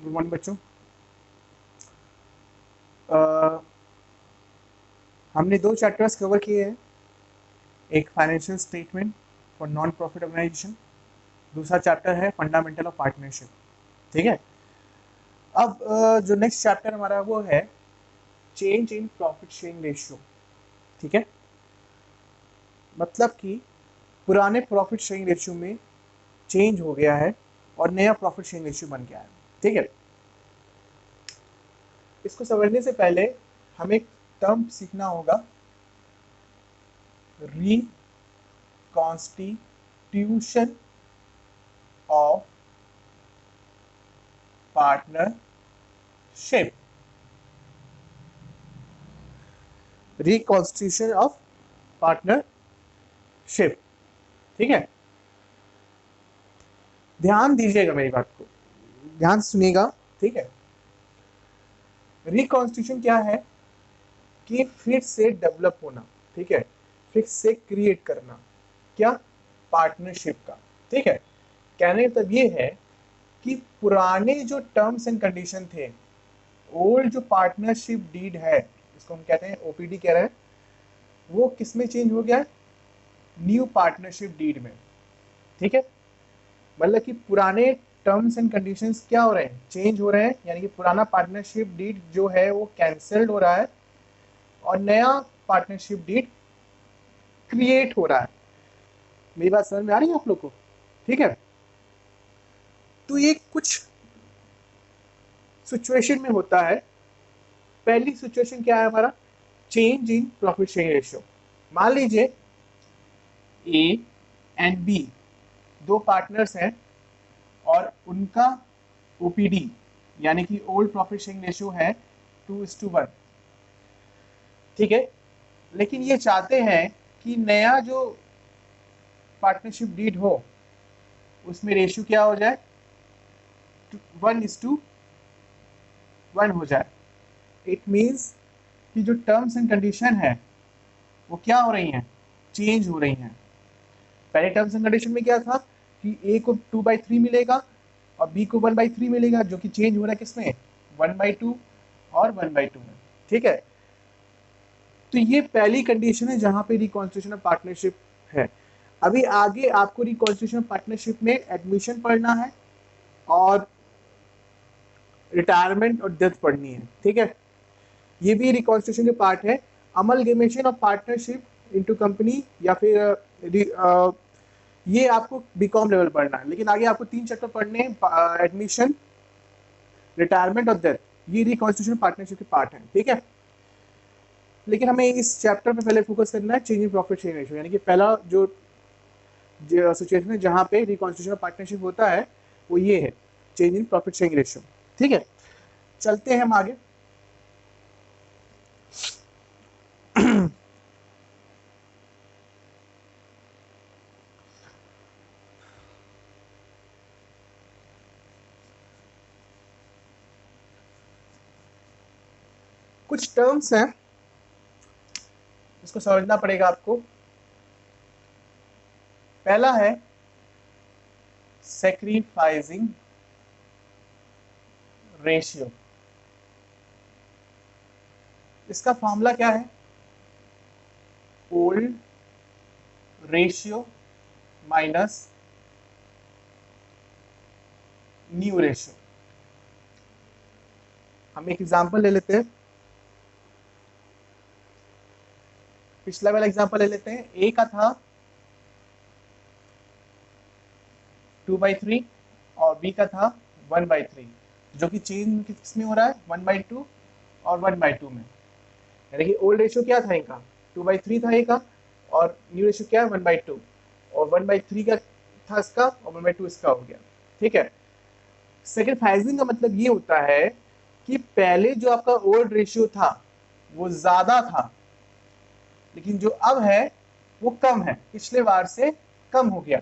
Good morning बच्चों। अ, हमने 2 chapters cover किए हैं। एक financial statement for non profit organization, दूसरा चैप्टर है फंडामेंटल ऑफ पार्टनरशिप। ठीक है। अब जो नेक्स्ट चैप्टर हमारा वो है change in profit sharing ratio. ठीक है, मतलब कि पुराने प्रॉफिट शेयरिंग रेशियो में चेंज हो गया है और नया प्रॉफिट शेयरिंग रेशियो बन गया है। ठीक है, इसको समझने से पहले हमें एक टर्म सीखना होगा, reconstitution of partnership. Reconstitution of partnership. ठीक है, ध्यान दीजिएगा मेरी बात को, ध्यान सुनिएगा। ठीक है, रिकॉन्स्टिट्यूशन क्या है कि फिर से डेवलप होना। ठीक है, फिर से क्रिएट करना, क्या, पार्टनरशिप का। ठीक है, कहने का मतलब ये है कि पुराने जो टर्म्स एंड कंडीशन थे, ओल्ड जो पार्टनरशिप डीड है, इसको हम कहते हैं ओपीडी कह रहे हैं, वो किस में चेंज हो गया है, न्यू पार्टनरशिप डीड में। ठीक है, मतलब कि पुराने टर्म्स एंड कंडीशंस क्या हो रहे हैं, चेंज हो रहे हैं, यानी कि पुराना पार्टनरशिप डीड जो है वो कैंसल्ड हो रहा है और नया पार्टनरशिप डीड क्रिएट हो रहा है। मेरी बात समझ में आ रही है आप लोग को? ठीक है, तो ये कुछ सिचुएशन में होता है। पहली सिचुएशन क्या है हमारा, change in profit sharing ratio. मान लीजिए ए एंड बी दो पार्टनर्स हैं और उनका ओपीडी यानी कि ओल्ड प्रॉफिट शेयरिंग रेशियो है 2:1। ठीक है, लेकिन ये चाहते हैं कि नया जो पार्टनरशिप डीड हो उसमें रेशियो क्या हो जाए, 1:1 हो जाए। इट मीन्स कि जो टर्म्स एंड कंडीशन है वो क्या हो रही हैं, चेंज हो रही हैं। पहले टर्म्स एंड कंडीशन में क्या था कि ए को 2/3 मिलेगा और बी को 1/3 मिलेगा, जो कि चेंज हो रहा है किसमें, 1/2 और 1/2 में। ठीक है, तो ये पहली कंडीशन है जहां पे रिकॉन्स्टिट्यूशन ऑफ पार्टनरशिप है। अभी आगे आपको रिकॉन्स्टिट्यूशन ऑफ पार्टनरशिप में एडमिशन पढ़ना है और रिटायरमेंट और डेथ पढ़नी है। ठीक है, ये भी रिकॉन्स्टिट्यूशन के पार्ट है। Amalgamation of partnership into company या फिर ये आपको बीकॉम लेवल पढ़ना है, लेकिन आगे आपको 3 चैप्टर पढ़ने हैं, एडमिशन, रिटायरमेंट और डेथ। ये रिकॉन्स्टिट्यूशन पार्टनरशिप के पार्ट है। ठीक है, लेकिन हमें इस चैप्टर पे पहले फोकस करना है change in profit sharing ratio, यानी कि पहला जो सिचुएशन है जहां पे रिकॉन्स्टिट्यूशन पार्टनरशिप होता है वो ये है, change in profit sharing ratio. ठीक है, चलते हैं हम आगे। कुछ टर्म्स हैं, इसको समझना पड़ेगा आपको। पहला है सैक्रिफाइसिंग रेशियो। इसका फॉर्मूला क्या है, old ratio minus new ratio. हम एक एग्जांपल ले लेते हैं, पिछला वाला एग्जांपल ले लेते हैं। ए का था 2/3 और बी का था 1/3, जो कि चेंज किसमें हो रहा है, 1/2 और 1/2 में। यानी कि ओल्ड रेशियो क्या था इनका, 2/3 था ए का, और न्यू रेशियो क्या है, 1/2, और 1/3 का था इसका और 1/2 इसका हो गया। ठीक है, सैक्रिफाइसिंग का मतलब ये होता है कि पहले जो आपका ओल्ड रेशियो था वो ज्यादा था, लेकिन जो अब है वो कम है, पिछले बार से कम हो गया,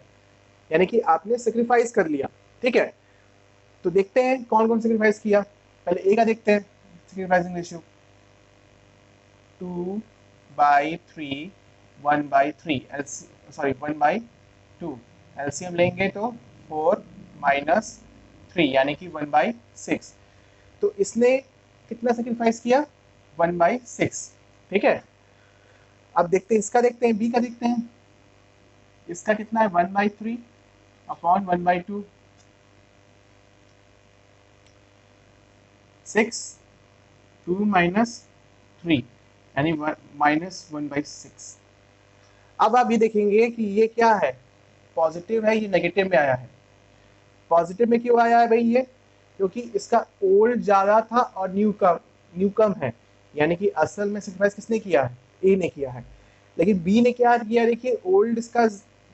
यानी कि आपने सेक्रीफाइस कर लिया। ठीक है, तो देखते हैं कौन कौन सेक्रीफाइस किया। पहले ए का देखते हैं सेक्रीफाइसिंग रेशियो, 2/3 1/3 सॉरी 1/2 एलसीएम लेंगे तो 4 - 3 यानी कि 1/6। तो इसने कितना सेक्रीफाइस किया, 1/6। ठीक है, अब देखते हैं इसका, देखते हैं बी का, देखते हैं इसका कितना है, 1/3 अपॉन 1/2, 6, 2 माइनस 3 यानी -1/6। अब आप ये देखेंगे कि ये क्या है, पॉजिटिव है, ये नेगेटिव में आया है। पॉजिटिव में क्यों आया है भाई ये, क्योंकि इसका ओल्ड ज्यादा था और न्यू कम है, यानी कि असल में सेक्रीफाइस किसने किया है, ए ने किया है। लेकिन बी ने क्या किया, देखिए ओल्ड इसका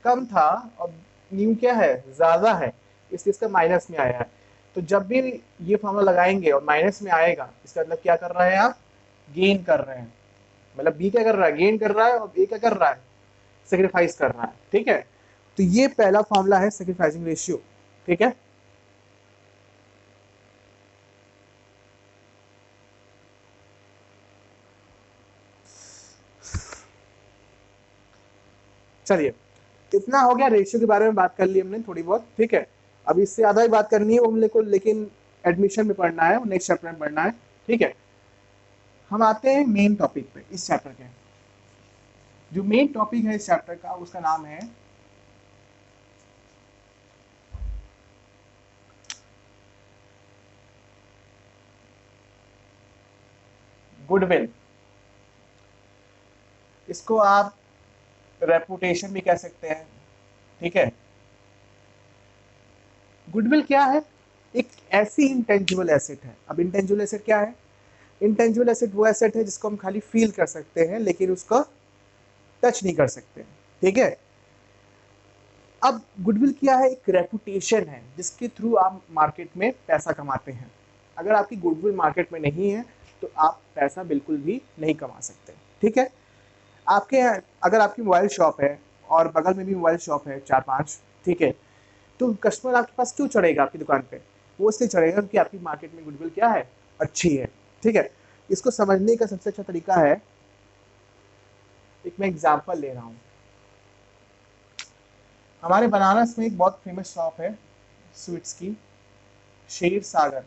कम था और न्यू क्या है, ज्यादा है, इसलिए इसका माइनस में आया है। तो जब भी ये फॉर्मूला लगाएंगे और माइनस में आएगा, इसका मतलब क्या कर रहे हैं आप, गेन कर रहे हैं। मतलब बी क्या कर रहा है, गेन कर रहा है, और ए क्या कर रहा है, सेक्रीफाइस कर रहा है। ठीक है, तो ये पहला फॉर्मूला है सेक्रीफाइसिंग रेशियो। ठीक है, चलिए इतना हो गया, रेशियो के बारे में बात कर ली हमने थोड़ी बहुत। ठीक है, अब इससे ज्यादा ही बात करनी है वो हमने को, लेकिन एडमिशन में पढ़ना है, नेक्स्ट चैप्टर में पढ़ना है। ठीक है, हम आते हैं मेन टॉपिक पे इस चैप्टर के। जो मेन टॉपिक है इस चैप्टर का, उसका नाम है गुडविल। इसको आप रेपुटेशन भी कह सकते हैं। ठीक है, गुडविल क्या है, एक ऐसी इंटेंजिबल एसेट है। अब इंटेंजिबल एसेट क्या है, इंटेंजिबल एसेट वो एसेट है जिसको हम खाली फील कर सकते हैं लेकिन उसको टच नहीं कर सकते। ठीक है, अब गुडविल क्या है, एक रेपुटेशन है जिसके थ्रू आप मार्केट में पैसा कमाते हैं। अगर आपकी गुडविल मार्केट में नहीं है तो आप पैसा बिल्कुल भी नहीं कमा सकते। ठीक है, आपके अगर आपकी मोबाइल शॉप है और बगल में भी मोबाइल शॉप है 4-5, ठीक है, तो कस्टमर आपके पास क्यों चढ़ेगा आपकी दुकान पे, वो इसलिए चढ़ेगा क्योंकि आपकी मार्केट में गुडविल क्या है, अच्छी है। ठीक है, इसको समझने का सबसे अच्छा तरीका है, एक मैं एग्जांपल ले रहा हूँ। हमारे बनारस में एक बहुत फेमस शॉप है स्वीट्स की, शेर सागर।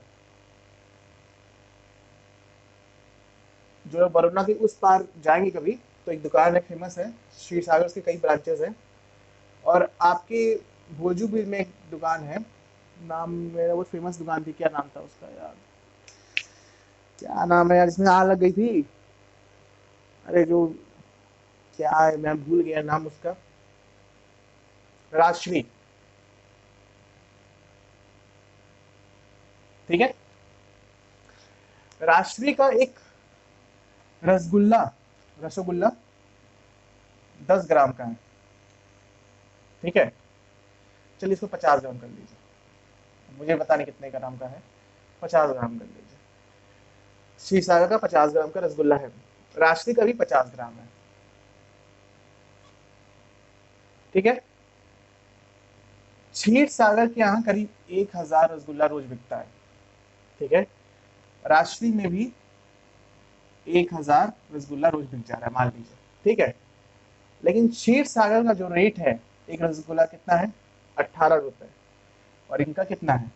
जो बरोना के उस पार जाएंगे कभी तो एक दुकान है फेमस है, शेर सागर, के कई ब्रांचेस हैं। और आपके भोजूबिल में एक दुकान है, नाम मेरा, वो फेमस दुकान थी, क्या नाम था उसका यार, क्या नाम है यार, जिसमें आग लग गई थी, अरे जो, क्या है, मैं भूल गया नाम उसका, राजश्री। ठीक है, राजश्री का एक रसगुल्ला, रसगुल्ला 10 ग्राम का है। ठीक है, चलिए इसको 50 ग्राम कर लीजिए, मुझे पता नहीं कितने ग्राम का है, 50 ग्राम कर लीजिए। शीर सागर का 50 ग्राम का रसगुल्ला है, राजश्री का भी 50 ग्राम है। ठीक है, क्षीर सागर के यहाँ करीब 1000 रसगुल्ला रोज बिकता है। ठीक है, राजश्री में भी 1000 रसगुल्ला रोज बिक जा रहा है मान लीजिए। ठीक है, लेकिन क्षीर सागर का जो रेट है, एक रसगुल्ला कितना है, 18 रुपए, और इनका कितना है,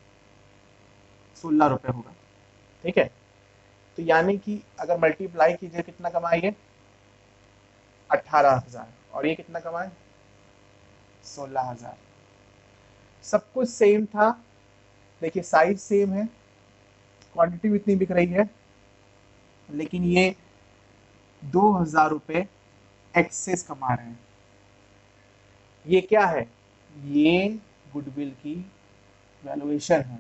16 रुपए होगा। ठीक है, तो यानी कि अगर मल्टीप्लाई कीजिए कितना कमाएंगे, 18,000, और ये कितना कमाए, 16,000। सब कुछ सेम था, देखिए साइज सेम है, क्वांटिटी भी इतनी बिक रही है, लेकिन ये 2,000 रुपए एक्सेस कमा रहे हैं। ये क्या है, ये गुडविल की वैल्यूएशन है,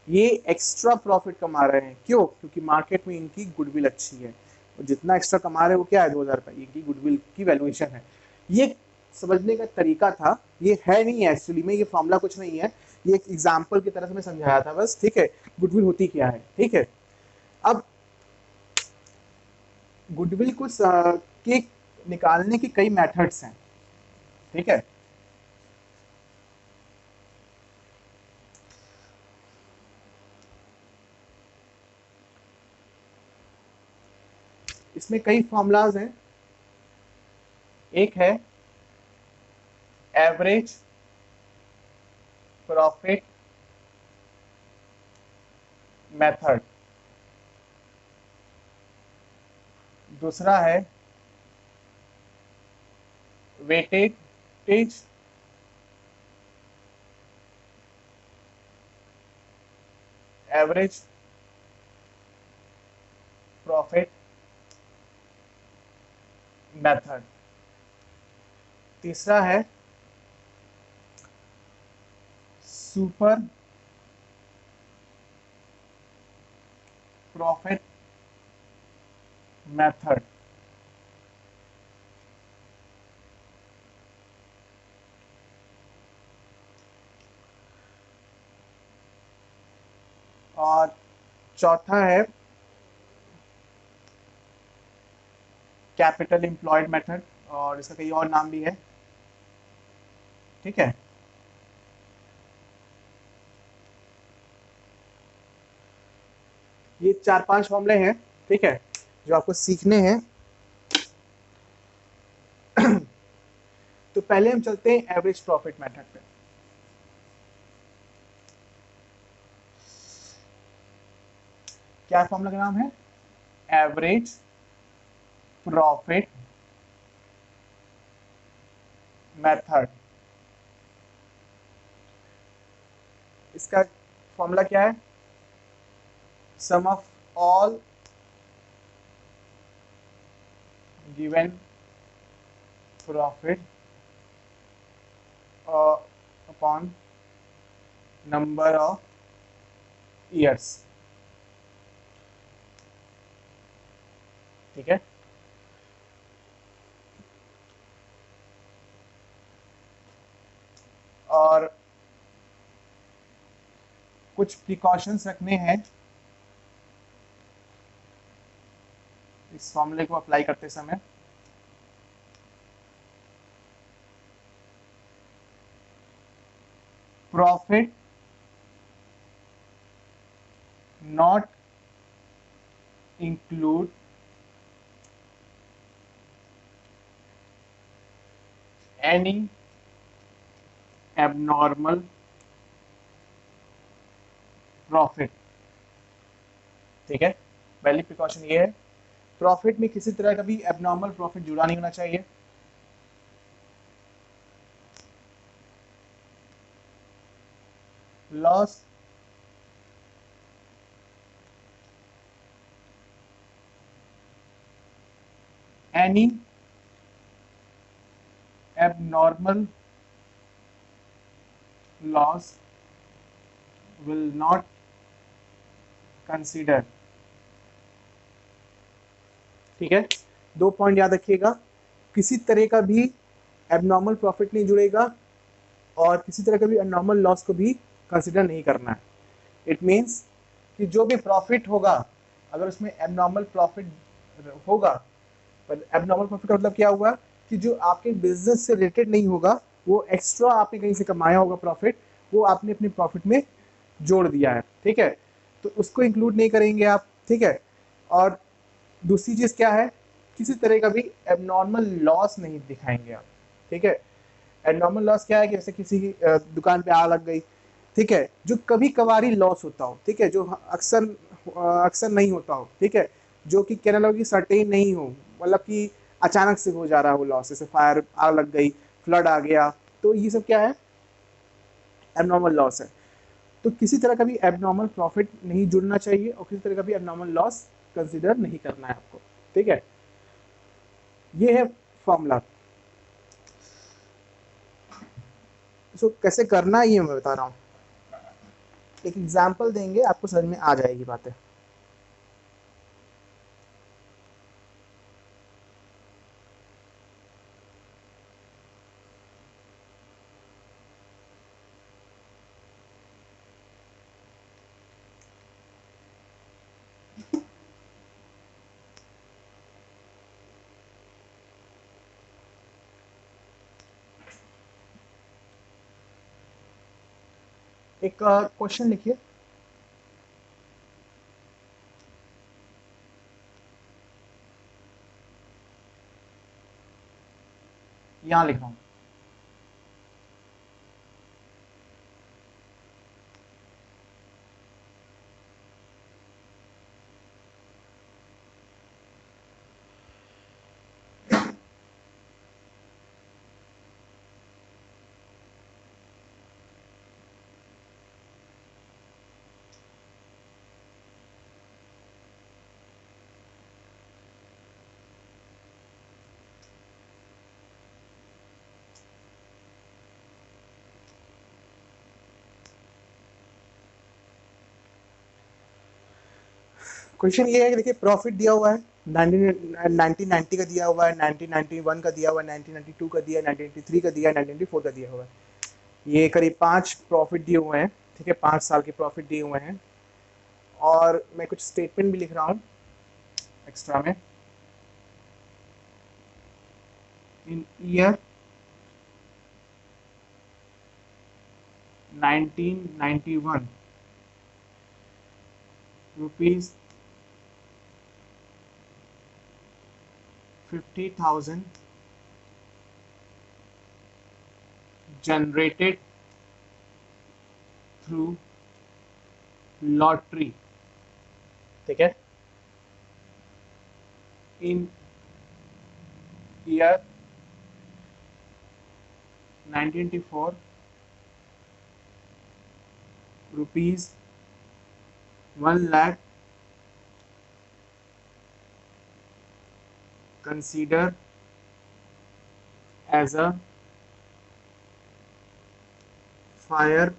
ये एक्स्ट्रा प्रॉफिट कमा रहे हैं। क्यों, क्योंकि मार्केट में इनकी गुडविल अच्छी है, और जितना एक्स्ट्रा कमा रहे हैं वो क्या है, 2,000 रुपए, इनकी गुडविल की वैल्यूएशन है। ये समझने का तरीका था, ये है नहीं एक्चुअली में, ये फॉर्मूला कुछ नहीं है, ये एक एग्जाम्पल की तरह से मैं समझाया था बस। ठीक है, गुडविल होती क्या है। ठीक है, अब गुडविल को के निकालने के कई मेथड्स हैं। ठीक है, इसमें कई फॉर्मूलाज हैं। एक है एवरेज प्रॉफिट मेथड, दूसरा है वेटेज, एवरेज प्रॉफिट मेथड, तीसरा है सुपर प्रॉफिट मेथड। और चौथा है कैपिटल एम्प्लॉयड मेथड, और इसका कई और नाम भी है, ठीक है। ये 4-5 फॉर्मूले हैं, ठीक है, जो आपको सीखने हैं। तो पहले हम चलते हैं एवरेज प्रॉफिट मेथड पे। क्या फॉर्मूला का नाम है? Average profit method. इसका फॉर्मूला क्या है? Sum of all given profit upon number of years, ठीक है। और कुछ प्रिकॉशंस रखने हैं इस फॉर्मूले को अप्लाई करते समय। Profit not include any abnormal profit, ठीक है। पहली प्रिकॉशन ये है, प्रॉफिट में किसी तरह का भी एबनॉर्मल प्रॉफिट जुड़ा नहीं होना चाहिए। Loss any abnormal loss will not consider, ठीक है। 2 पॉइंट याद रखिएगा, किसी तरह का भी एबनॉर्मल प्रॉफिट नहीं जुड़ेगा और किसी तरह का भी एबनॉर्मल लॉस को भी कंसिडर नहीं करना है। इट मीन्स कि जो भी प्रॉफिट होगा, अगर उसमें एबनॉर्मल प्रॉफिट होगा, पर एबनॉर्मल प्रॉफिट का मतलब क्या हुआ कि जो आपके बिजनेस से रिलेटेड नहीं होगा, वो एक्स्ट्रा आपने कहीं से कमाया होगा प्रॉफिट, वो आपने अपने प्रॉफिट में जोड़ दिया है, ठीक है, तो उसको इंक्लूड नहीं करेंगे आप, ठीक है। और दूसरी चीज क्या है, किसी तरह का भी एबनॉर्मल लॉस नहीं दिखाएंगे आप, ठीक है। एबनॉर्मल लॉस क्या है कि जैसे किसी की दुकान पे आग लग गई, ठीक है, जो कभी कभारी लॉस होता हो, ठीक है, जो अक्सर अक्सर नहीं होता हो, ठीक है, जो कि कहने लगे सर्टेन नहीं हो, मतलब कि अचानक से हो जा रहा है वो लॉस, जैसे फायर, आग लग गई, फ्लड आ गया, तो ये सब क्या है? एबनॉर्मल लॉस है। तो किसी तरह का भी एबनॉर्मल प्रॉफिट नहीं जुड़ना चाहिए और किसी तरह का भी एबनॉर्मल लॉस कंसिडर नहीं करना है आपको, ठीक है। ये है फॉर्मूला। इसको कैसे करना है ये मैं बता रहा हूँ, एक एग्जाम्पल देंगे, आपको समझ में आ जाएगी बातें। एक क्वेश्चन लिखिए। यहाँ लिख रहा हूँ, क्वेश्चन ये है कि देखिए प्रॉफिट दिया हुआ है 1990 का दिया हुआ है, 1991 का दिया हुआ है, 1992 का दिया है, 1993 का दिया है, 1994 का दिया हुआ है। ये करीब 5 प्रॉफिट दिए हुए हैं, ठीक है, 5 साल के प्रॉफिट दिए हुए हैं। और मैं कुछ स्टेटमेंट भी लिख रहा हूँ एक्स्ट्रा में। In year 1991 rupees 50,000 generated through lottery, ठीक है। In year 1994 rupees 1 lakh consider as a fire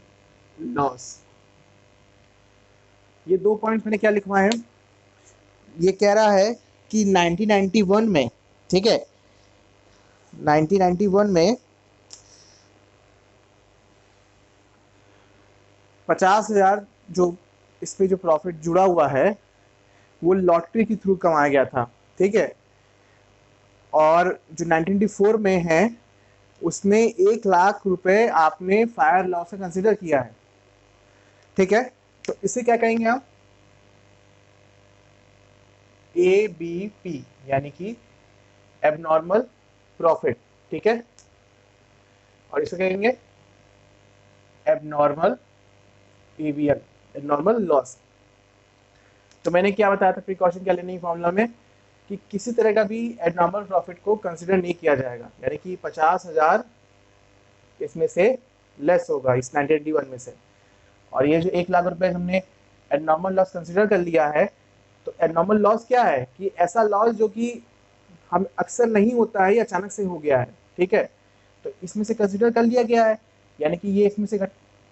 loss. ये 2 पॉइंट मैंने क्या लिखवाए हैं, ये कह रहा है कि 1991 में, ठीक है, 1991 में 50,000 जो इस पे जो प्रॉफिट जुड़ा हुआ है वो लॉटरी के थ्रू कमाया गया था, ठीक है। और जो 1994 में है उसमें 1 लाख रुपए आपने फायर लॉस से कंसिडर किया है, ठीक है। तो इसे क्या कहेंगे आप, ABP, यानी कि एबनॉर्मल प्रॉफिट, ठीक है। और इसे कहेंगे एबनॉर्मल ABL, एबनॉर्मल लॉस। तो मैंने क्या बताया था प्रिकॉशन क्या लेनी फॉर्मूला में, कि किसी तरह का भी एबनॉर्मल प्रॉफिट को कंसिडर नहीं किया जाएगा, यानी कि 50,000 इसमें से लेस होगा इस 1991 में से। और ये जो 1 लाख रुपए हमने एबनॉर्मल लॉस कंसिडर कर लिया है, तो एबनॉर्मल लॉस क्या है कि ऐसा लॉस जो कि हम अक्सर नहीं होता है, ये अचानक से हो गया है, ठीक है। तो इसमें से कंसिडर कर लिया गया है, यानी कि ये इसमें से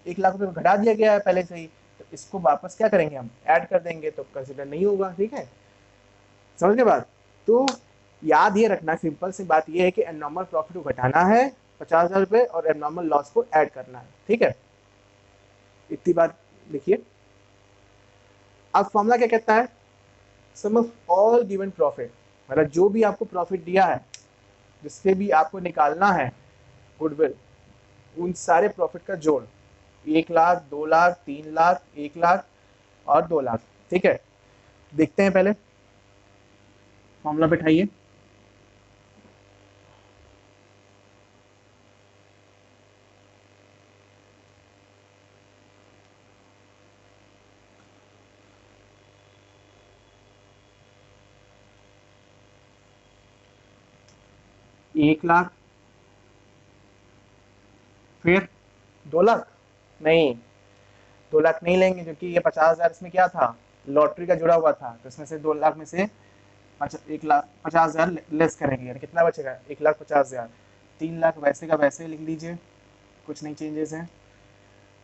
1 लाख रुपए घटा दिया गया है पहले से ही, तो इसको वापस क्या करेंगे हम, ऐड कर देंगे, तो कंसिडर नहीं होगा, ठीक है। समझ गए बात। तो याद ये रखना, सिंपल सी बात ये है कि एबनॉर्मल प्रॉफिट को घटाना है 50,000 रुपए और एबनॉर्मल लॉस को ऐड करना है, ठीक है। इतनी बात लिखिए। अब फॉर्मूला क्या कहता है, sum of all given profit, मतलब जो भी आपको प्रॉफिट दिया है जिससे भी आपको निकालना है गुडविल, उन सारे प्रॉफिट का जोड़, 1 लाख, 2 लाख, 3 लाख, 1 लाख और 2 लाख, ठीक है। देखते हैं, पहले फॉर्मूला बैठाइए। एक लाख, फिर 2 लाख, नहीं 2 लाख नहीं लेंगे क्योंकि ये 50,000 इसमें क्या था, लॉटरी का जुड़ा हुआ था, तो इसमें से 2 लाख में से 1,50,000 लेस करेंगे, यानी कितना बचेगा, 1,50,000। 3 लाख वैसे का वैसे लिख लीजिए, कुछ नहीं चेंजेस हैं।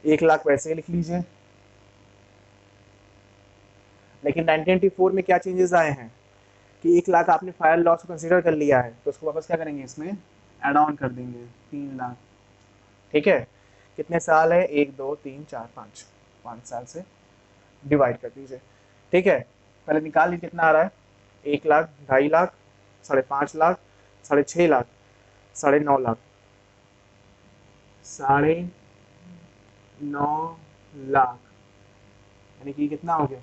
1 लाख वैसे लिख लीजिए, लेकिन 1994 में क्या चेंजेस आए हैं कि 1 लाख आपने फायर लॉस को कंसिडर कर लिया है, तो उसको वापस क्या करेंगे, इसमें एड ऑन कर देंगे 3 लाख, ठीक है। कितने साल है, 1 2 3 4 5, 5 साल से डिवाइड कर दीजिए, ठीक है। पहले निकाल लीजिए कितना आ रहा है, 1 लाख, 2.5 लाख, 5.5 लाख, 6.5 लाख, 9.5 लाख, 9.5 लाख, यानी कि कितना हो गया,